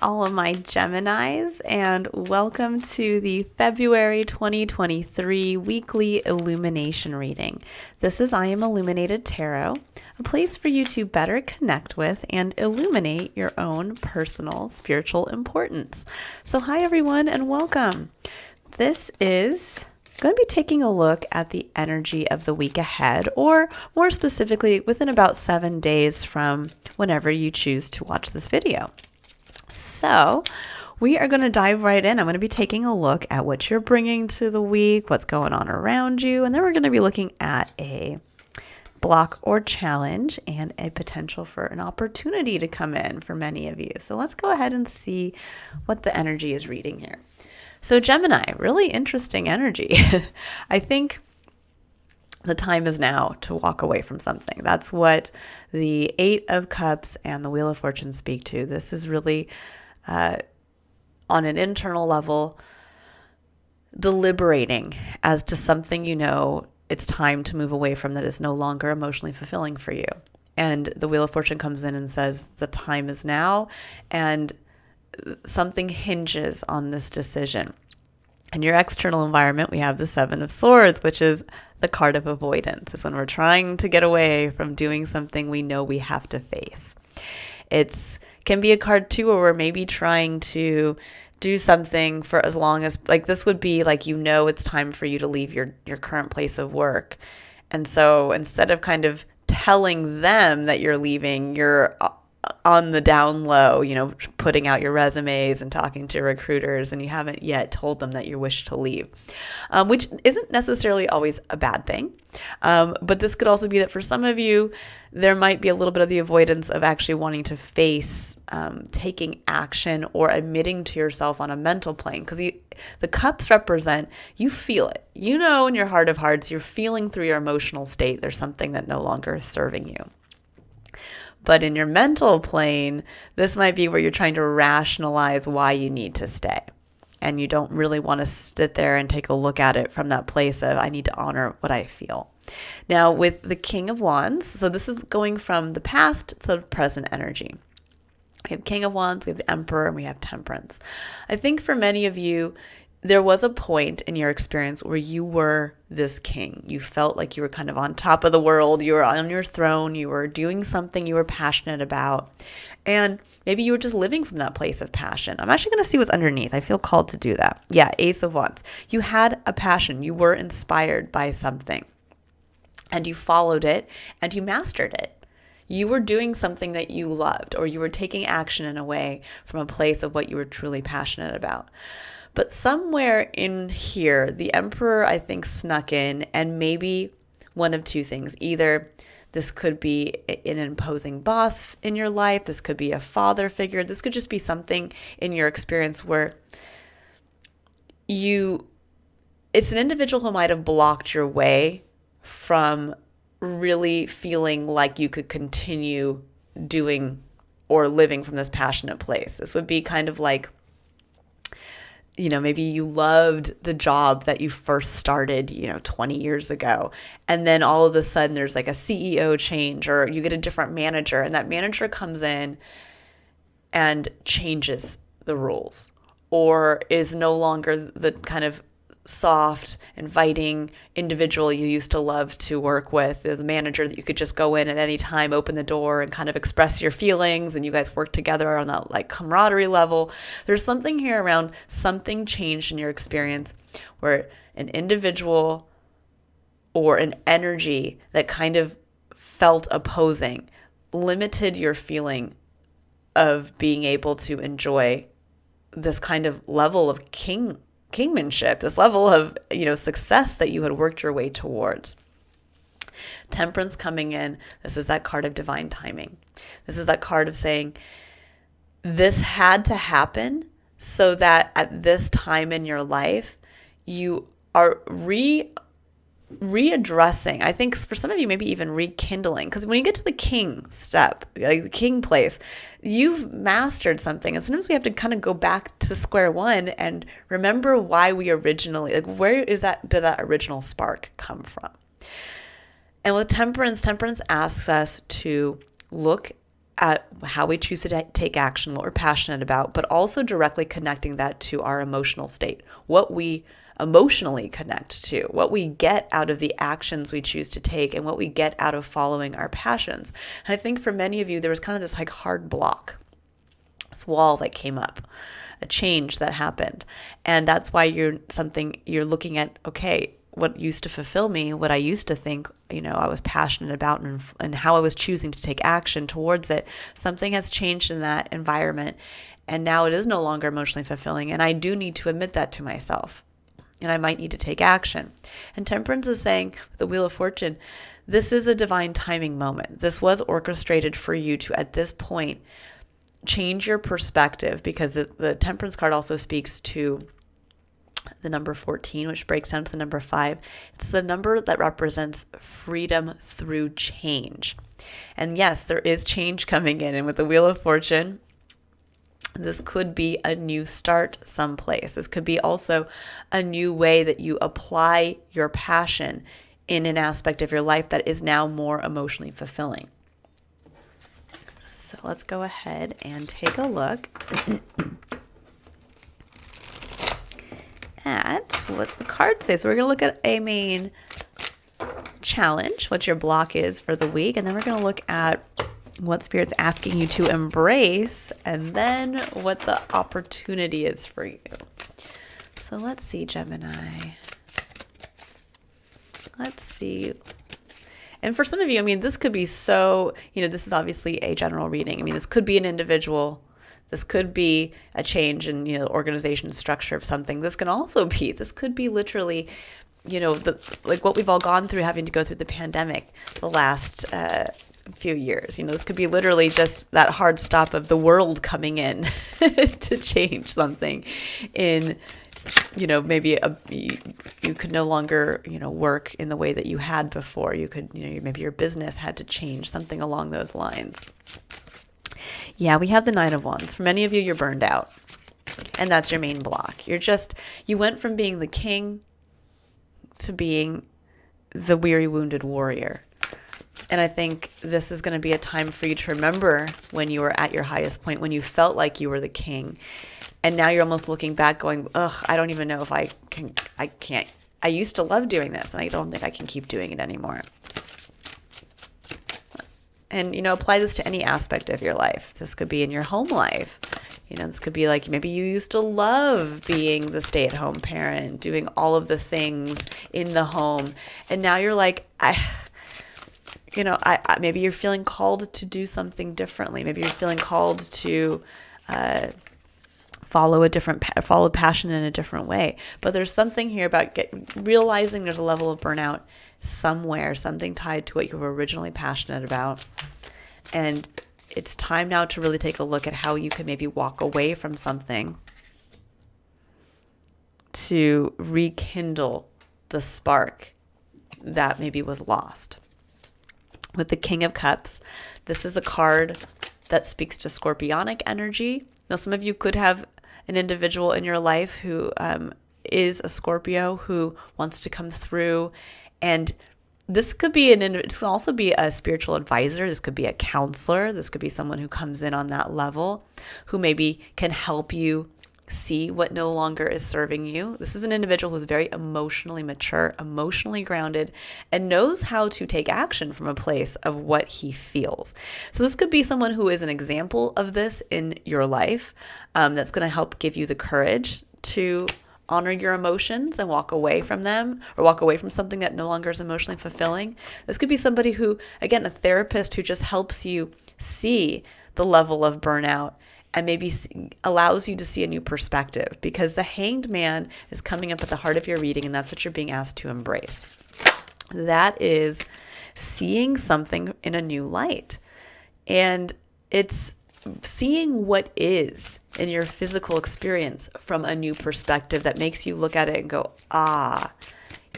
all of my Geminis, and welcome to the February 2023 weekly Illumination reading. This is I Am Illuminated Tarot, a place for you to better connect with and illuminate your own personal spiritual importance. So hi everyone and welcome. This is going to be taking a look at the energy of the week ahead, or more specifically within about 7 days from whenever you choose to watch this video. So we are going to dive right in. I'm going to be taking a look at what you're bringing to the week, what's going on around you, and then we're going to be looking at a block or challenge and a potential for an opportunity to come in for many of you. So let's go ahead and see what the energy is reading here. So Gemini, really interesting energy. I think the time is now to walk away from something. That's what the Eight of Cups and the Wheel of Fortune speak to. This is really on an internal level, deliberating as to something you know it's time to move away from that is no longer emotionally fulfilling for you. And the Wheel of Fortune comes in and says the time is now, and something hinges on this decision. In your external environment, we have the Seven of Swords, which is the card of avoidance. It's when we're trying to get away from doing something we know we have to face. It can be a card too where we're maybe trying to do something for as long as, like this would be like, you know, it's time for you to leave your current place of work. And so instead of kind of telling them that you're leaving, you're on the down low, you know, putting out your resumes and talking to recruiters, and you haven't yet told them that you wish to leave, which isn't necessarily always a bad thing. But this could also be that for some of you, there might be a little bit of the avoidance of actually wanting to face taking action or admitting to yourself on a mental plane, because the cups represent, you feel it. You know, in your heart of hearts, you're feeling through your emotional state, there's something that no longer is serving you. But in your mental plane, this might be where you're trying to rationalize why you need to stay. And you don't really want to sit there and take a look at it from that place of, I need to honor what I feel. Now, with the King of Wands, so this is going from the past to the present energy. We have King of Wands, we have the Emperor, and we have Temperance. I think for many of you, there was a point in your experience where you were this king. You felt like you were kind of on top of the world. You were on your throne. You were doing something you were passionate about. And maybe you were just living from that place of passion. I'm actually going to see what's underneath. I feel called to do that. Yeah, Ace of Wands. You had a passion. You were inspired by something. And you followed it and you mastered it. You were doing something that you loved, or you were taking action in a way from a place of what you were truly passionate about. But somewhere in here, the Emperor, I think, snuck in, and maybe one of two things. Either this could be an imposing boss in your life. This could be a father figure. This could just be something in your experience where it's an individual who might have blocked your way from really feeling like you could continue doing or living from this passionate place. This would be kind of like, you know, maybe you loved the job that you first started, 20 years ago. And then all of a sudden there's like a CEO change, or you get a different manager, and that manager comes in and changes the rules, or is no longer the kind of soft, inviting individual you used to love to work with, the manager that you could just go in at any time, open the door and kind of express your feelings, and you guys work together on that like camaraderie level. There's something here around something changed in your experience where an individual or an energy that kind of felt opposing limited your feeling of being able to enjoy this kind of level of kingmanship, this level of, success that you had worked your way towards. Temperance coming in, this is that card of divine timing. This is that card of saying, this had to happen so that at this time in your life, you are readdressing, I think for some of you, maybe even rekindling, because when you get to the king step, like the king place, you've mastered something. And sometimes we have to kind of go back to square one and remember why we originally, like, where did that original spark come from? And with temperance asks us to look at how we choose to take action, what we're passionate about, but also directly connecting that to our emotional state, what we emotionally connect to, what we get out of the actions we choose to take, and what we get out of following our passions. And I think for many of you, there was kind of this like hard block, this wall that came up, a change that happened. And that's why you're looking at, okay, what used to fulfill me, what I used to think, I was passionate about, and how I was choosing to take action towards it. Something has changed in that environment, and now it is no longer emotionally fulfilling. And I do need to admit that to myself, and I might need to take action. And Temperance is saying, with the Wheel of Fortune, this is a divine timing moment. This was orchestrated for you to, at this point, change your perspective, because the Temperance card also speaks to the number 14, which breaks down to the number 5. It's the number that represents freedom through change. And yes, there is change coming in. And with the Wheel of Fortune, this could be a new start someplace. This could be also a new way that you apply your passion in an aspect of your life that is now more emotionally fulfilling. So let's go ahead and take a look at what the cards say. So we're going to look at a main challenge, what your block is for the week, and then we're going to look at what Spirit's asking you to embrace, and then what the opportunity is for you. So let's see, Gemini. Let's see. And for some of you, this could be so, this is obviously a general reading. this could be an individual. This could be a change in, organization structure of something. This could be literally, like what we've all gone through, having to go through the pandemic the last few years. This could be literally just that hard stop of the world coming in to change something in, maybe you could no longer, work in the way that you had before. You could, maybe your business had to change, something along those lines. Yeah, we have the 9 of Wands. For many of you, you're burned out, and that's your main block. You went from being the king to being the weary, wounded warrior. And I think this is going to be a time for you to remember when you were at your highest point, when you felt like you were the king. And now you're almost looking back going, I don't even know if I can't. I used to love doing this, and I don't think I can keep doing it anymore. And, apply this to any aspect of your life. This could be in your home life. This could be like maybe you used to love being the stay-at-home parent, doing all of the things in the home. And now you're like, maybe you're feeling called to do something differently. Maybe you're feeling called to follow passion in a different way. But there's something here about realizing there's a level of burnout somewhere, something tied to what you were originally passionate about. And it's time now to really take a look at how you can maybe walk away from something to rekindle the spark that maybe was lost. With the King of Cups, this is a card that speaks to scorpionic energy. Now, some of you could have an individual in your life who is a Scorpio who wants to come through. And this could be it can also be a spiritual advisor. This could be a counselor. This could be someone who comes in on that level, who maybe can help you see what no longer is serving you. This is an individual who's very emotionally mature, emotionally grounded, and knows how to take action from a place of what he feels. So this could be someone who is an example of this in your life, that's going to help give you the courage to honor your emotions and walk away from them, or walk away from something that no longer is emotionally fulfilling. This could be somebody who, again, a therapist who just helps you see the level of burnout and maybe allows you to see a new perspective, because the Hanged Man is coming up at the heart of your reading, and that's what you're being asked to embrace. That is seeing something in a new light. And it's seeing what is in your physical experience from a new perspective that makes you look at it and go,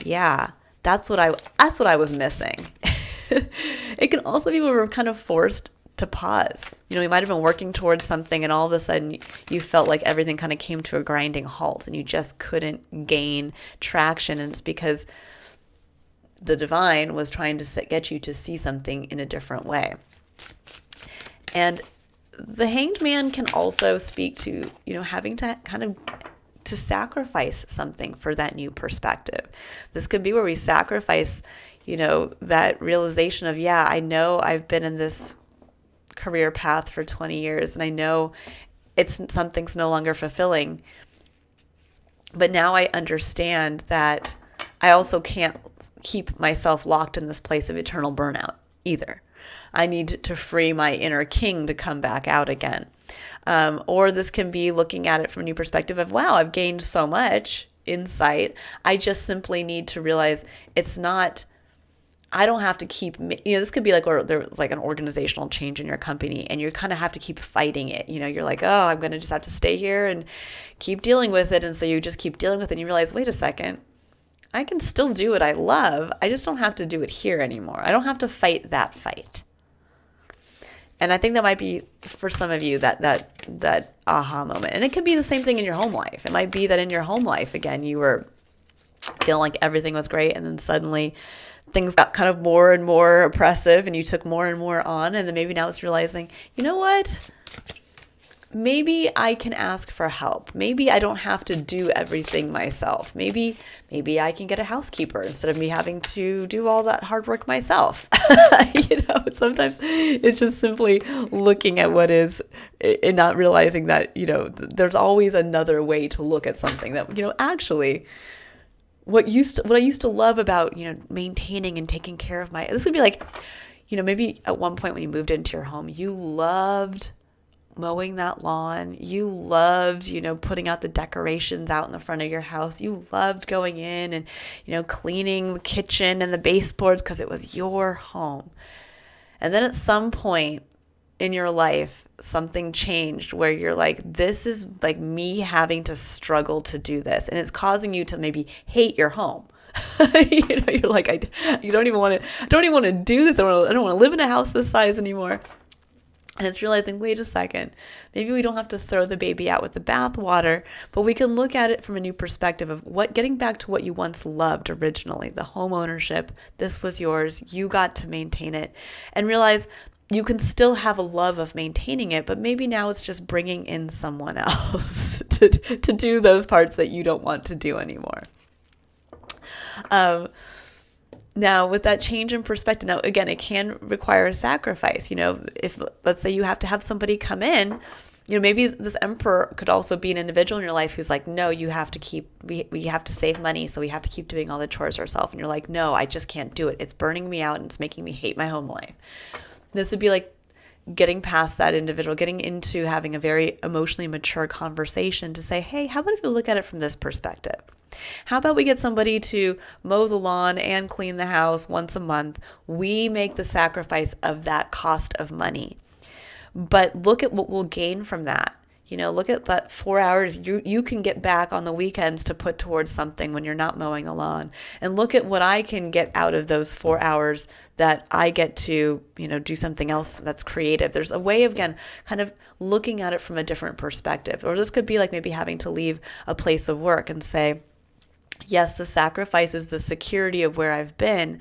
yeah, that's what I was missing. It can also be where we're kind of forced to pause. We might have been working towards something, and all of a sudden you felt like everything kind of came to a grinding halt and you just couldn't gain traction. And it's because the divine was trying to get you to see something in a different way. And the Hanged Man can also speak to, having to kind of to sacrifice something for that new perspective. This could be where we sacrifice, that realization of, yeah, I know I've been in this career path for 20 years and I know something's no longer fulfilling. But now I understand that I also can't keep myself locked in this place of eternal burnout either. I need to free my inner king to come back out again. Or this can be looking at it from a new perspective of, wow, I've gained so much insight. I just simply need to realize I don't have to keep, this could be like, or there's like an organizational change in your company and you kind of have to keep fighting it. You're like, oh, I'm going to just have to stay here and keep dealing with it. And so you just keep dealing with it and you realize, wait a second, I can still do what I love. I just don't have to do it here anymore. I don't have to fight that fight. And I think that might be for some of you that aha moment. And it could be the same thing in your home life. It might be that in your home life, again, you were feeling like everything was great and then suddenly things got kind of more and more oppressive and you took more and more on. And then maybe now it's realizing, you know what? Maybe I can ask for help. Maybe I don't have to do everything myself. Maybe I can get a housekeeper instead of me having to do all that hard work myself. Sometimes it's just simply looking at what is and not realizing that, there's always another way to look at something that, actually what I used to love about, maintaining and taking care of this would be like, maybe at one point when you moved into your home, you loved mowing that lawn. You loved, putting out the decorations out in the front of your house. You loved going in and, cleaning the kitchen and the baseboards because it was your home. And then at some point in your life, something changed where you're like, this is like me having to struggle to do this. And it's causing you to maybe hate your home. You're like, I don't even want to do this. I don't want to live in a house this size anymore. And it's realizing, wait a second, maybe we don't have to throw the baby out with the bathwater, but we can look at it from a new perspective of getting back to what you once loved originally, the home ownership. This was yours. You got to maintain it, and realize you can still have a love of maintaining it, but maybe now it's just bringing in someone else to do those parts that you don't want to do anymore. Now, with that change in perspective, now, again, it can require a sacrifice. If, let's say you have to have somebody come in, maybe this emperor could also be an individual in your life who's like, no, you have to we have to save money, so we have to keep doing all the chores ourselves. And you're like, no, I just can't do it. It's burning me out and it's making me hate my home life. This would be like getting past that individual, getting into having a very emotionally mature conversation to say, hey, how about if you look at it from this perspective? How about we get somebody to mow the lawn and clean the house once a month? We make the sacrifice of that cost of money. But look at what we'll gain from that. Look at that 4 hours you can get back on the weekends to put towards something when you're not mowing the lawn. And look at what I can get out of those 4 hours that I get to, do something else that's creative. There's a way of, again, kind of looking at it from a different perspective. Or this could be like maybe having to leave a place of work and say, yes, the sacrifice is the security of where I've been,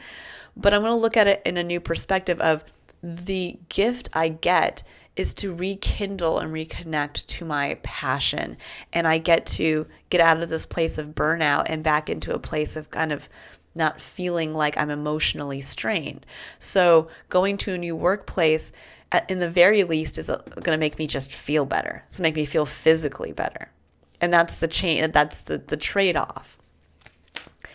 but I'm going to look at it in a new perspective of the gift I get is to rekindle and reconnect to my passion. And I get to get out of this place of burnout and back into a place of kind of not feeling like I'm emotionally strained. So going to a new workplace, in the very least, is going to make me just feel better. It's going to make me feel physically better. And that's the trade-off.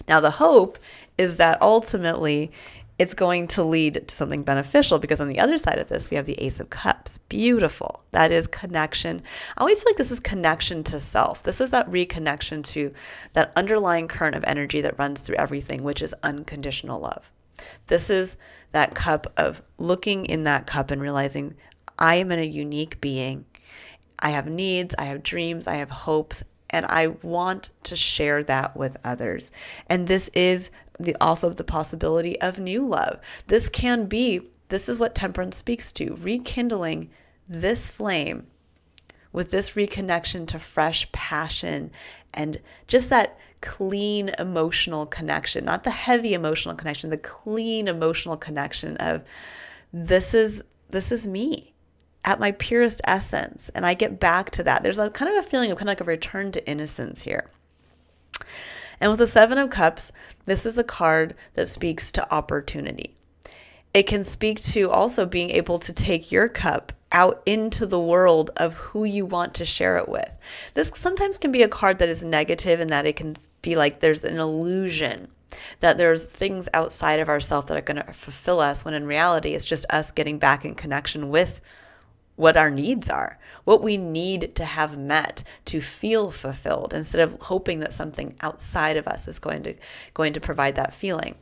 Now, the hope is that ultimately it's going to lead to something beneficial, because on the other side of this, we have the Ace of Cups. Beautiful. That is connection. I always feel like this is connection to self. This is that reconnection to that underlying current of energy that runs through everything, which is unconditional love. This is that cup of looking in that cup and realizing I am a unique being. I have needs, I have dreams, I have hopes, and I want to share that with others. And this is also the possibility of new love. This is what temperance speaks to, rekindling this flame with this reconnection to fresh passion and just that clean emotional connection, not the heavy emotional connection, the clean emotional connection of this is me. at my purest essence, and I get back to that. There's a kind of a feeling of kind of like a return to innocence here. And with the Seven of Cups, this is a card that speaks to opportunity. It can speak to also being able to take your cup out into the world of who you want to share it with. This sometimes can be a card that is negative in that it can be like there's an illusion that there's things outside of ourselves that are going to fulfill us, when in reality it's just us getting back in connection with what our needs are, what we need to have met to feel fulfilled, instead of hoping that something outside of us is going to provide that feeling.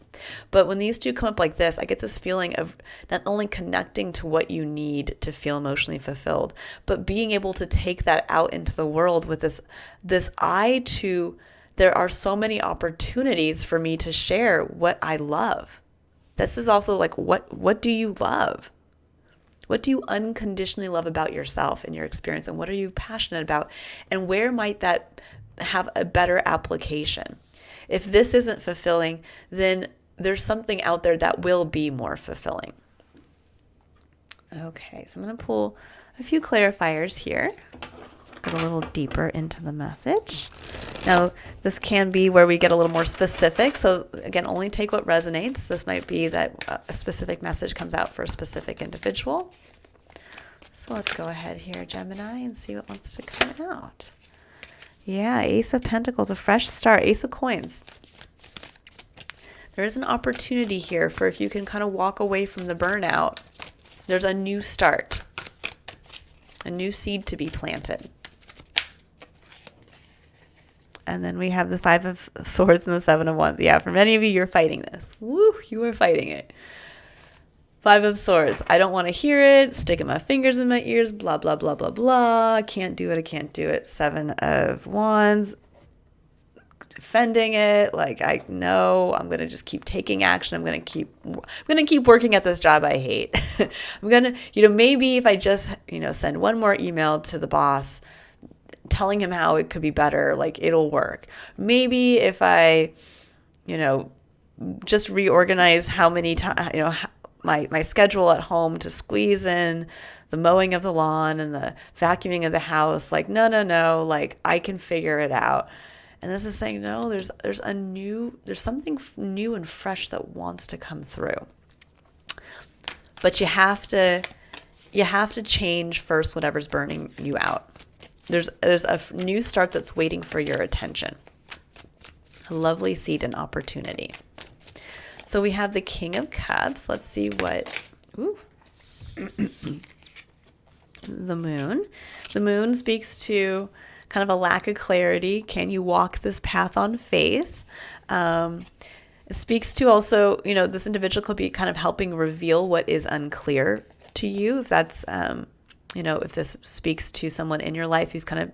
But when these two come up like this, I get this feeling of not only connecting to what you need to feel emotionally fulfilled, but being able to take that out into the world with this eye to, there are so many opportunities for me to share what I love. This is also like, what do you love? What do you unconditionally love about yourself and your experience? And what are you passionate about? And where might that have a better application? If this isn't fulfilling, then there's something out there that will be more fulfilling. Okay, so I'm going to pull a few clarifiers here. Get a little deeper into the message. Now, this can be where we get a little more specific. So again, only take what resonates. This might be that a specific message comes out for a specific individual. So let's go ahead here, Gemini, and see what wants to come out. Yeah, Ace of Pentacles, a fresh start, Ace of Coins. There is an opportunity here for, if you can kind of walk away from the burnout, there's a new start, a new seed to be planted. And then we have the Five of Swords and the Seven of Wands. Yeah, for many of you, you're fighting this. Woo, you are fighting it. Five of Swords. I don't want to hear it. Sticking my fingers in my ears. Blah, blah, blah, blah, blah. I can't do it. I can't do it. Seven of Wands. Defending it. Like, I know I'm going to just keep taking action. I'm going to keep working at this job I hate. I'm going to, maybe if I just, send one more email to the boss telling him how it could be better, like it'll work. Maybe if I, just reorganize how many times, my schedule at home to squeeze in the mowing of the lawn and the vacuuming of the house, like, no, like I can figure it out. And this is saying, no, there's something new and fresh that wants to come through. But you have to change first whatever's burning you out. There's a new start that's waiting for your attention. A lovely seed and opportunity. So we have the King of Cups. Let's see what... The Moon. The Moon speaks to kind of a lack of clarity. Can you walk this path on faith? It speaks to also, this individual could be kind of helping reveal what is unclear to you. If that's... if this speaks to someone in your life who's kind of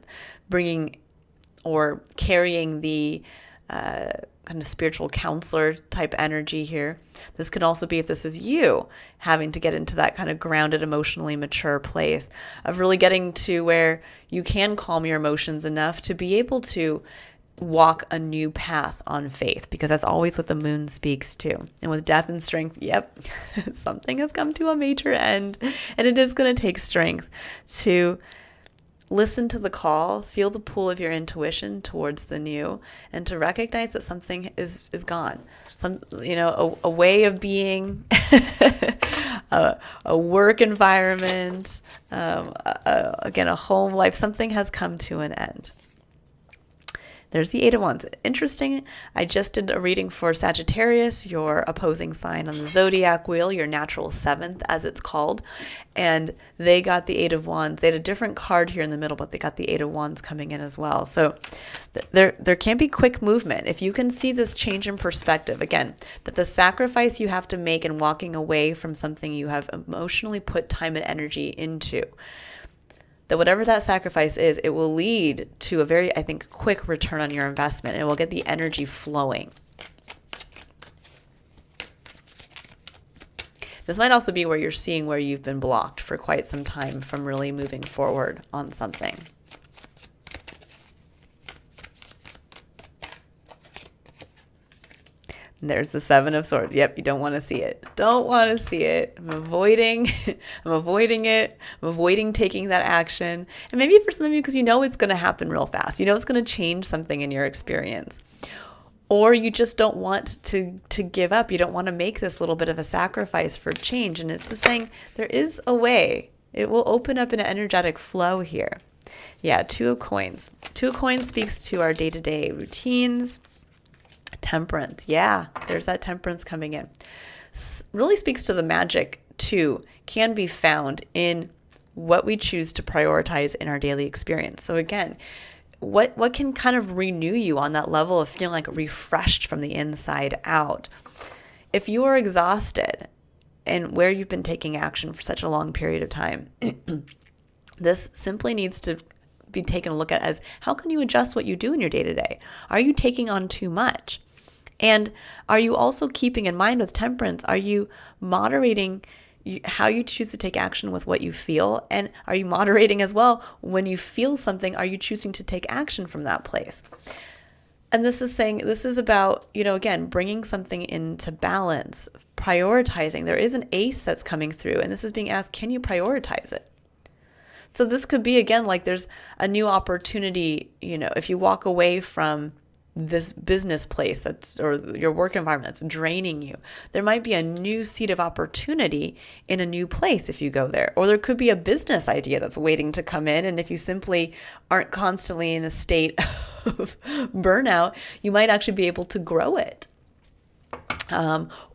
bringing or carrying the kind of spiritual counselor type energy here. This could also be if this is you having to get into that kind of grounded, emotionally mature place of really getting to where you can calm your emotions enough to be able to walk a new path on faith, because that's always what the Moon speaks to. And with death and strength, yep, something has come to a major end, and it is going to take strength to listen to the call, feel the pull of your intuition towards the new, and to recognize that something is gone. A way of being, a work environment, again, a home life, something has come to an end. There's the Eight of Wands. Interesting. I just did a reading for Sagittarius, your opposing sign on the Zodiac wheel, your natural seventh, as it's called. And they got the Eight of Wands. They had a different card here in the middle, but they got the Eight of Wands coming in as well. So there can be quick movement. If you can see this change in perspective, again, that the sacrifice you have to make in walking away from something you have emotionally put time and energy into, that whatever that sacrifice is, it will lead to a very, I think, quick return on your investment, and it will get the energy flowing. This might also be where you're seeing where you've been blocked for quite some time from really moving forward on something. And there's the Seven of Swords. Yep, you don't want to see it. Don't want to see it. I'm avoiding it. I'm avoiding taking that action. And maybe for some of you, because you know it's going to happen real fast. You know it's going to change something in your experience. Or you just don't want to give up. You don't want to make this little bit of a sacrifice for change. And it's just saying there is a way. It will open up an energetic flow here. Yeah, Two of Coins. Two of Coins speaks to our day-to-day routines. Temperance. Yeah, there's that temperance coming in. Really speaks to the magic, too, can be found in what we choose to prioritize in our daily experience. So again, what can kind of renew you on that level of feeling like refreshed from the inside out? If you are exhausted and where you've been taking action for such a long period of time, this simply needs to be taken a look at as how can you adjust what you do in your day-to-day? Are you taking on too much? And are you also keeping in mind with temperance, are you moderating how you choose to take action with what you feel? And are you moderating as well when you feel something, are you choosing to take action from that place? And this is about, again, bringing something into balance, prioritizing. There is an ace that's coming through, and this is being asked, can you prioritize it? So this could be, again, like there's a new opportunity, if you walk away from this business place or your work environment that's draining you, there might be a new seed of opportunity in a new place if you go there. Or there could be a business idea that's waiting to come in. And if you simply aren't constantly in a state of burnout, you might actually be able to grow it.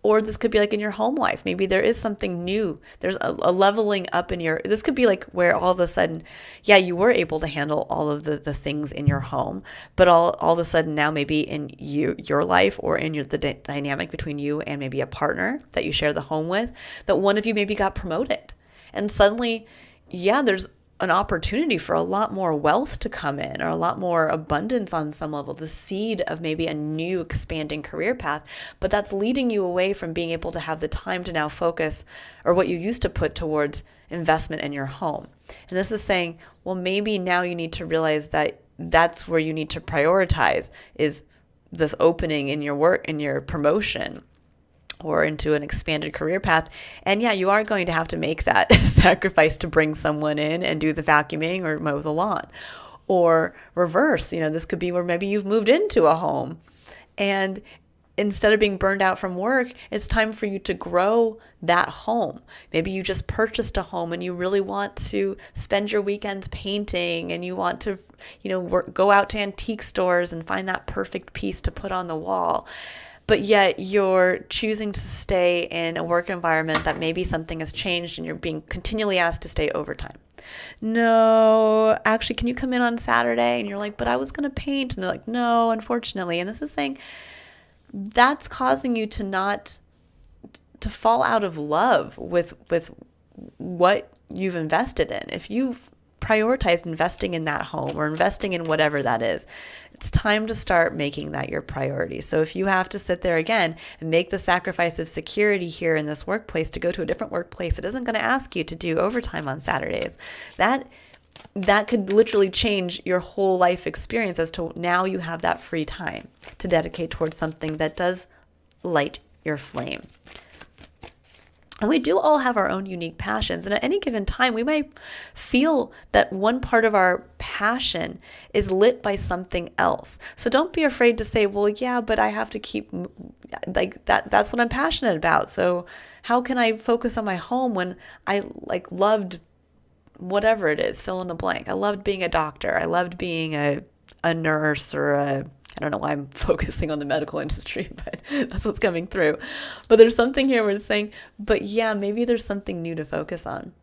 Or this could be like in your home life. Maybe there is something new. There's a leveling up this could be like where all of a sudden, you were able to handle all of the things in your home, but all of a sudden now maybe in your life or in the dynamic between you and maybe a partner that you share the home with, that one of you maybe got promoted. And suddenly, there's an opportunity for a lot more wealth to come in or a lot more abundance on some level, the seed of maybe a new expanding career path, but that's leading you away from being able to have the time to now focus or what you used to put towards investment in your home. And this is saying, well, maybe now you need to realize that that's where you need to prioritize is this opening in your work, in your promotion, or into an expanded career path. And you are going to have to make that sacrifice to bring someone in and do the vacuuming or mow the lawn. Or reverse, this could be where maybe you've moved into a home and instead of being burned out from work, it's time for you to grow that home. Maybe you just purchased a home and you really want to spend your weekends painting and you want to, go out to antique stores and find that perfect piece to put on the wall. But yet you're choosing to stay in a work environment that maybe something has changed and you're being continually asked to stay overtime. No, actually, can you come in on Saturday? And you're like, but I was going to paint. And they're like, no, unfortunately. And this is saying that's causing you to fall out of love with what you've invested in. If you've prioritized investing in that home or investing in whatever that is, it's time to start making that your priority. So if you have to sit there again and make the sacrifice of security here in this workplace to go to a different workplace, it isn't going to ask you to do overtime on Saturdays. That could literally change your whole life experience as to now you have that free time to dedicate towards something that does light your flame. And we do all have our own unique passions. And at any given time, we might feel that one part of our passion is lit by something else. So don't be afraid to say, well, but I have to keep like that. That's what I'm passionate about. So how can I focus on my home when I loved whatever it is, fill in the blank. I loved being a doctor. I loved being a nurse or I don't know why I'm focusing on the medical industry, but that's what's coming through. But there's something here where it's saying, but maybe there's something new to focus on.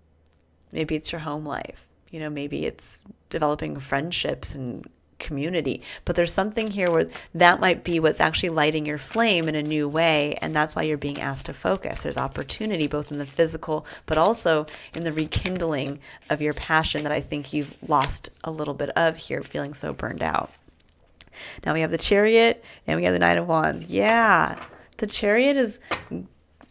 Maybe it's your home life. Maybe it's developing friendships and community. But there's something here where that might be what's actually lighting your flame in a new way. And that's why you're being asked to focus. There's opportunity both in the physical, but also in the rekindling of your passion that I think you've lost a little bit of here, feeling so burned out. Now we have the Chariot and we have the Knight of Wands. The Chariot is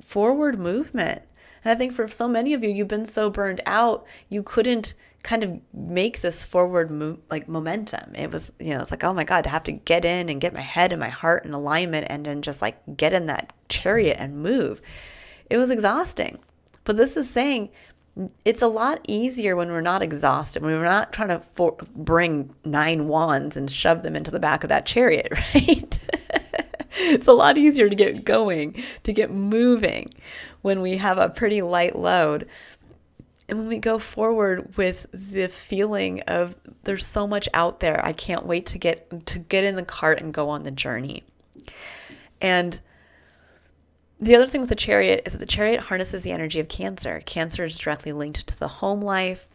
forward movement. And I think for so many of you, you've been so burned out, you couldn't kind of make this forward momentum. It was, it's like, oh my God, to have to get in and get my head and my heart in alignment and then just like get in that chariot and move. It was exhausting. But this is saying it's a lot easier when we're not exhausted, when we're not trying to bring 9 wands and shove them into the back of that chariot, right? It's a lot easier to get going, to get moving when we have a pretty light load. And when we go forward with the feeling of there's so much out there, I can't wait to get in the cart and go on the journey. And the other thing with the chariot is that the chariot harnesses the energy of Cancer. Cancer is directly linked to the home life.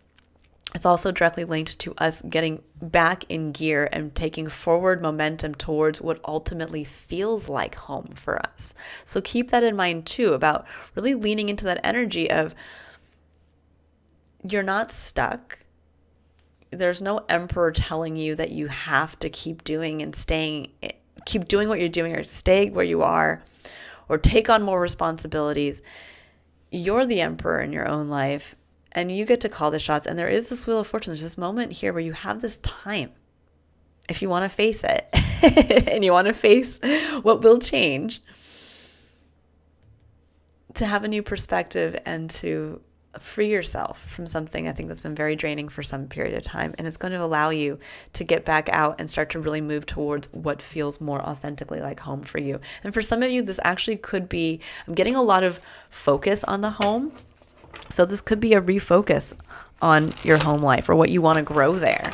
It's also directly linked to us getting back in gear and taking forward momentum towards what ultimately feels like home for us. So keep that in mind too, about really leaning into that energy of you're not stuck. There's no emperor telling you that you have to keep doing what you're doing or stay where you are or take on more responsibilities. You're the emperor in your own life and you get to call the shots. And there is this Wheel of Fortune. There's this moment here where you have this time, if you want to face it and you want to face what will change, to have a new perspective and to free yourself from something I think that's been very draining for some period of time. And it's going to allow you to get back out and start to really move towards what feels more authentically like home for you. And for some of you, this actually could be, I'm getting a lot of focus on the home. So this could be a refocus on your home life or what you want to grow there.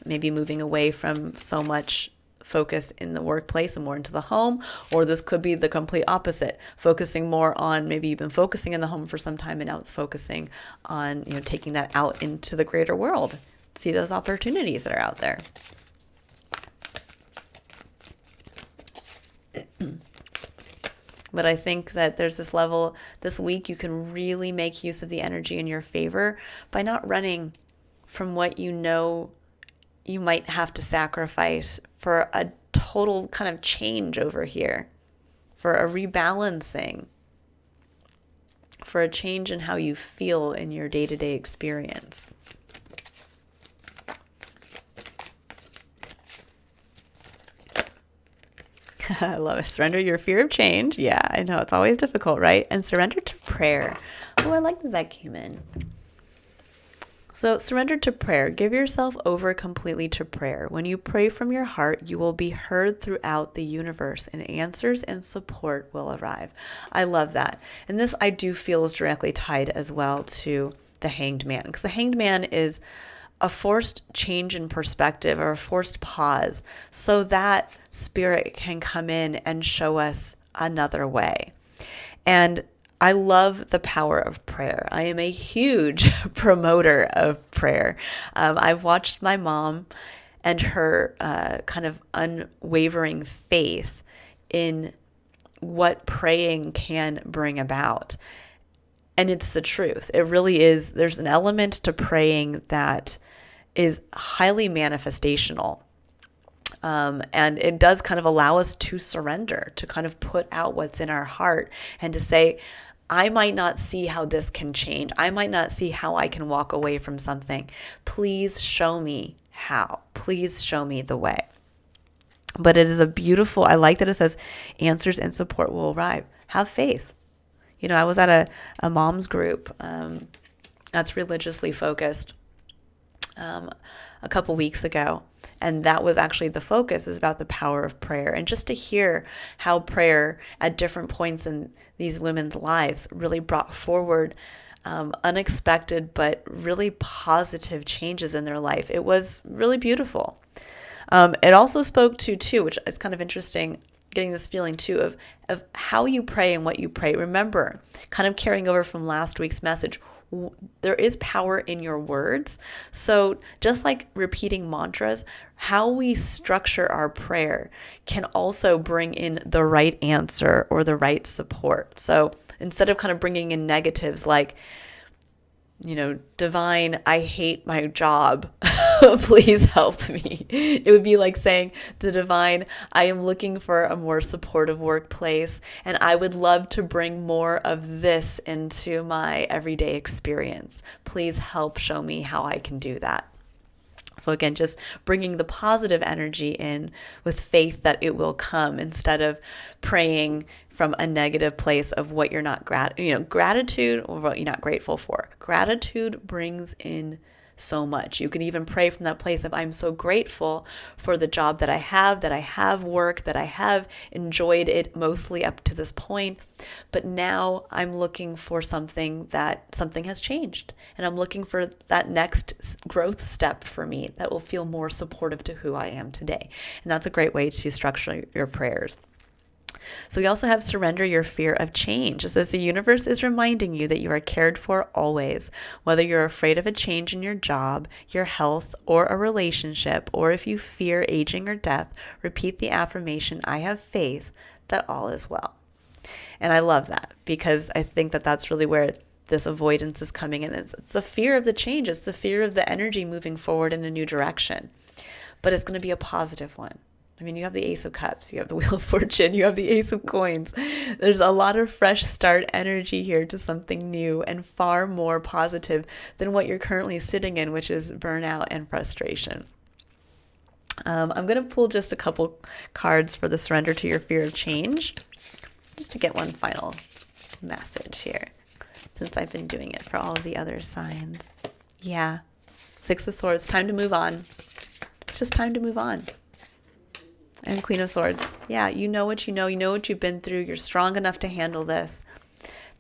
Maybe moving away from so much focus in the workplace and more into the home, or this could be the complete opposite, focusing more on, maybe you've been focusing in the home for some time and now it's focusing on, taking that out into the greater world. See those opportunities that are out there. But I think that there's this level this week you can really make use of the energy in your favor by not running from what you know you might have to sacrifice for a total kind of change over here, for a rebalancing, for a change in how you feel in your day-to-day experience. I love it. Surrender your fear of change. Yeah, I know it's always difficult, right? And surrender to prayer. Oh, I like that came in. So surrender to prayer. Give yourself over completely to prayer. When you pray from your heart, you will be heard throughout the universe and answers and support will arrive. I love that. And this I do feel is directly tied as well to the Hanged Man, because the Hanged Man is a forced change in perspective or a forced pause so that spirit can come in and show us another way. And I love the power of prayer. I am a huge promoter of prayer. I've watched my mom and her kind of unwavering faith in what praying can bring about. And it's the truth. It really is. There's an element to praying that is highly manifestational. And it does kind of allow us to surrender, to kind of put out what's in our heart and to say, I might not see how this can change. I might not see how I can walk away from something. Please show me how. Please show me the way. But it is I like that it says answers and support will arrive. Have faith. I was at a mom's group that's religiously focused a couple weeks ago. And that was actually the focus, is about the power of prayer. And just to hear how prayer at different points in these women's lives really brought forward unexpected but really positive changes in their life. It was really beautiful. It also spoke to, too, which is kind of interesting, getting this feeling, too, of how you pray and what you pray. Remember, kind of carrying over from last week's message, there is power in your words. So just like repeating mantras, how we structure our prayer can also bring in the right answer or the right support. So instead of kind of bringing in negatives like, divine, I hate my job. Please help me. It would be like saying to divine, I am looking for a more supportive workplace, and I would love to bring more of this into my everyday experience. Please help show me how I can do that. So again, just bringing the positive energy in with faith that it will come, instead of praying from a negative place of what you're not gratitude or what you're not grateful for. Gratitude brings in so much. You can even pray from that place of, I'm so grateful for the job that I have work, that I have enjoyed it mostly up to this point, but now I'm looking for something has changed, and I'm looking for that next growth step for me that will feel more supportive to who I am today. And that's a great way to structure your prayers. So we also have surrender your fear of change. It says the universe is reminding you that you are cared for always, whether you're afraid of a change in your job, your health, or a relationship, or if you fear aging or death, repeat the affirmation, I have faith that all is well. And I love that, because I think that that's really where this avoidance is coming in. It's the fear of the change. It's the fear of the energy moving forward in a new direction. But it's going to be a positive one. I mean, you have the Ace of Cups, you have the Wheel of Fortune, you have the Ace of Coins. There's a lot of fresh start energy here to something new and far more positive than what you're currently sitting in, which is burnout and frustration. I'm going to pull just a couple cards for the surrender to your fear of change, just to get one final message here, since I've been doing it for all of the other signs. Yeah, Six of Swords, time to move on. It's just time to move on. And Queen of Swords. Yeah, you know what you know what you've been through. You're strong enough to handle this.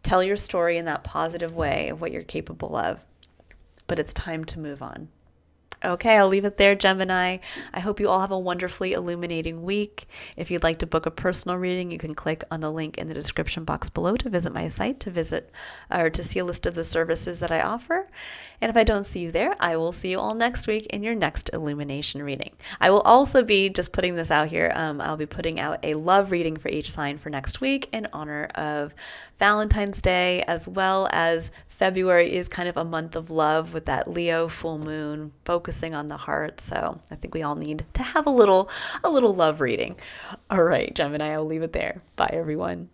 Tell your story in that positive way of what you're capable of. But it's time to move on. Okay, I'll leave it there, Gemini. I hope you all have a wonderfully illuminating week. If you'd like to book a personal reading, you can click on the link in the description box below to visit my site, to see a list of the services that I offer. And if I don't see you there, I will see you all next week in your next illumination reading. I will also be, just putting this out here, I'll be putting out a love reading for each sign for next week in honor of Valentine's Day, as well as February is kind of a month of love with that Leo full moon focusing on the heart. So I think we all need to have a little love reading. All right, Gemini, I'll leave it there. Bye, everyone.